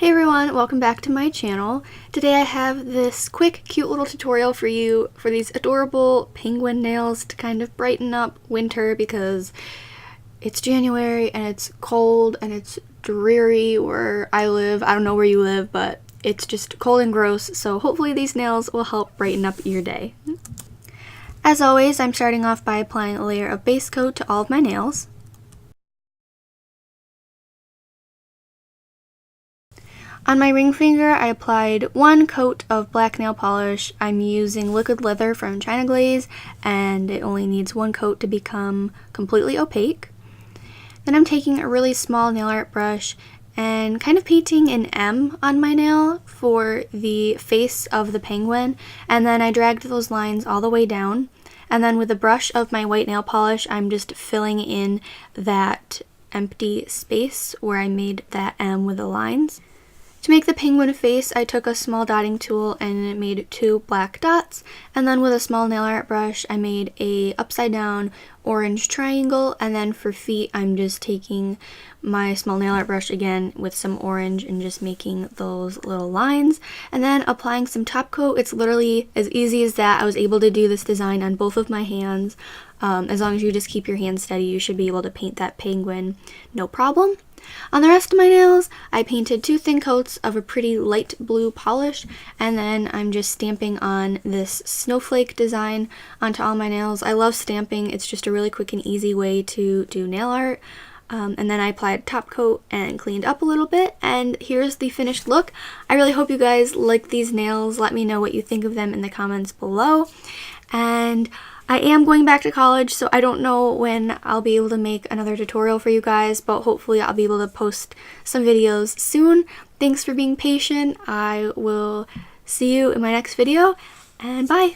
Hey everyone, welcome back to my channel. Today I have this quick, cute little tutorial for you for these adorable penguin nails to kind of brighten up winter because it's January and it's cold and it's dreary where I live. I don't know where you live, but it's just cold and gross, so hopefully these nails will help brighten up your day. As always, I'm starting off by applying a layer of base coat to all of my nails. On my ring finger, I applied one coat of black nail polish. I'm using liquid leather from China Glaze, and it only needs one coat to become completely opaque. Then I'm taking a really small nail art brush and kind of painting an M on my nail for the face of the penguin, and then I dragged those lines all the way down. And then with a brush of my white nail polish, I'm just filling in that empty space where I made that M with the lines. To make the penguin face, I took a small dotting tool and made two black dots, and then with a small nail art brush, I made a upside down orange triangle, and then for feet, I'm just taking my small nail art brush again with some orange and just making those little lines, and then applying some top coat. It's literally as easy as that. I was able to do this design on both of my hands. As long as you just keep your hands steady, you should be able to paint that penguin no problem. On the rest of my nails, I painted two thin coats of a pretty light blue polish, and then I'm just stamping on this snowflake design onto all my nails. I love stamping. It's just a really quick and easy way to do nail art. And then I applied top coat and cleaned up a little bit, and here's the finished look. I really hope you guys like these nails. Let me know what you think of them in the comments below. And I am going back to college, so I don't know when I'll be able to make another tutorial for you guys, but hopefully I'll be able to post some videos soon. Thanks for being patient. I will see you in my next video, and bye!